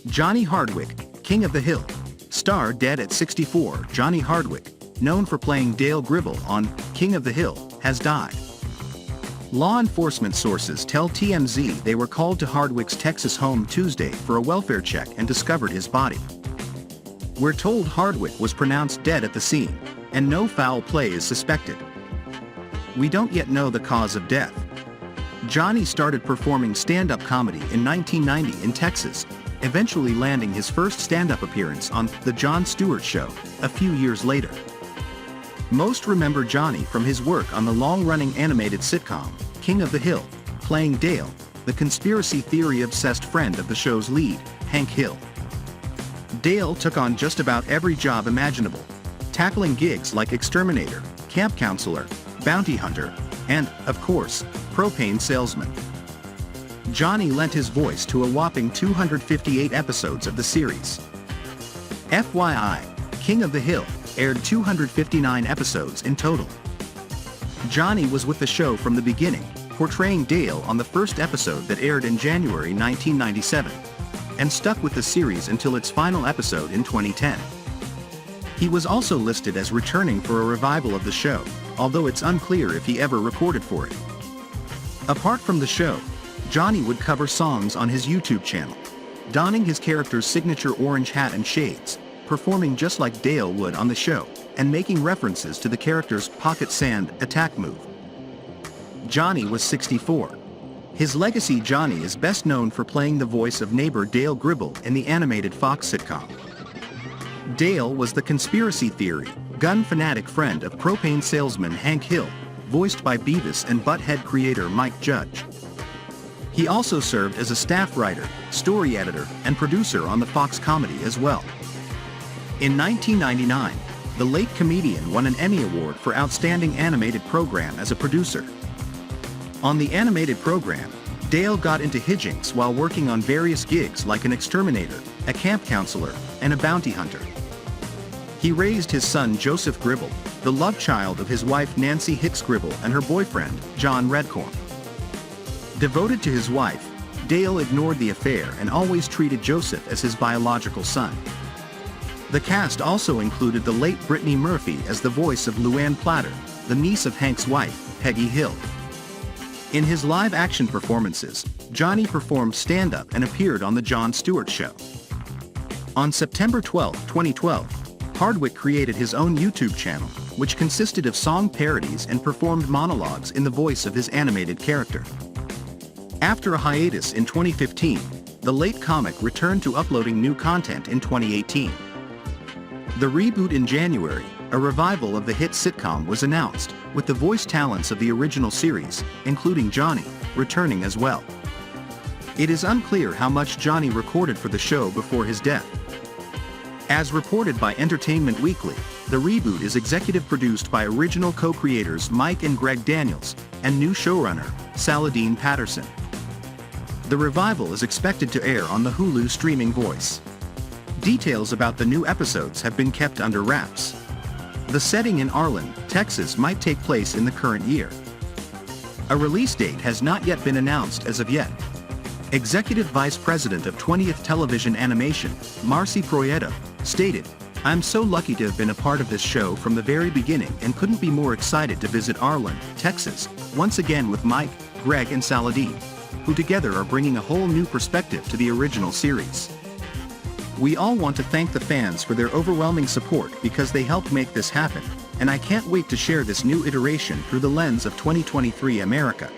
Johnny Hardwick, King of the Hill. Star dead at 64, Johnny Hardwick, known for playing Dale Gribble on King of the Hill, has died. Law enforcement sources tell TMZ they were called to Hardwick's Texas home Tuesday for a welfare check and discovered his body. We're told Hardwick was pronounced dead at the scene, and no foul play is suspected. We don't yet know the cause of death. Johnny started performing stand-up comedy in 1990 in Texas, eventually landing his first stand-up appearance on The Jon Stewart Show a few years later. Most remember Johnny from his work on the long-running animated sitcom, King of the Hill, playing Dale, the conspiracy theory-obsessed friend of the show's lead, Hank Hill. Dale took on just about every job imaginable, tackling gigs like exterminator, camp counselor, bounty hunter, and, of course, propane salesman. Johnny lent his voice to a whopping 258 episodes of the series. FYI, King of the Hill aired 259 episodes in total. Johnny was with the show from the beginning, portraying Dale on the first episode that aired in January 1997, and stuck with the series until its final episode in 2010. He was also listed as returning for a revival of the show, although it's unclear if he ever recorded for it. Apart from the show, Johnny would cover songs on his YouTube channel, donning his character's signature orange hat and shades, performing just like Dale would on the show, and making references to the character's pocket sand attack move. Johnny was 64. His legacy: Johnny is best known for playing the voice of neighbor Dale Gribble in the animated Fox sitcom. Dale was the conspiracy theory, gun fanatic friend of propane salesman Hank Hill, voiced by Beavis and Butt-Head creator Mike Judge. He also served as a staff writer, story editor, and producer on the Fox comedy as well. In 1999, the late comedian won an Emmy Award for Outstanding Animated Program as a producer. On the animated program, Dale got into hijinks while working on various gigs like an exterminator, a camp counselor, and a bounty hunter. He raised his son Joseph Gribble, the love child of his wife Nancy Hicks Gribble and her boyfriend, John Redcorn. Devoted to his wife, Dale ignored the affair and always treated Joseph as his biological son. The cast also included the late Brittany Murphy as the voice of Luann Platter, the niece of Hank's wife, Peggy Hill. In his live-action performances, Johnny performed stand-up and appeared on The Jon Stewart Show. On September 12, 2012, Hardwick created his own YouTube channel, which consisted of song parodies and performed monologues in the voice of his animated character. After a hiatus in 2015, the late comic returned to uploading new content in 2018. The reboot in January, a revival of the hit sitcom, was announced, with the voice talents of the original series, including Johnny, returning as well. It is unclear how much Johnny recorded for the show before his death. As reported by Entertainment Weekly, the reboot is executive produced by original co-creators Mike and Greg Daniels, and new showrunner, Saladin Patterson. The revival is expected to air on the Hulu streaming voice. Details about the new episodes have been kept under wraps. The setting in Arlen, Texas might take place in the current year. A release date has not yet been announced as of yet. Executive Vice President of 20th Television Animation, Marcy Proieto, stated, "I'm so lucky to have been a part of this show from the very beginning and couldn't be more excited to visit Arlen, Texas, once again with Mike, Greg and Saladin, who together are bringing a whole new perspective to the original series. We all want to thank the fans for their overwhelming support because they helped make this happen, and I can't wait to share this new iteration through the lens of 2023 America."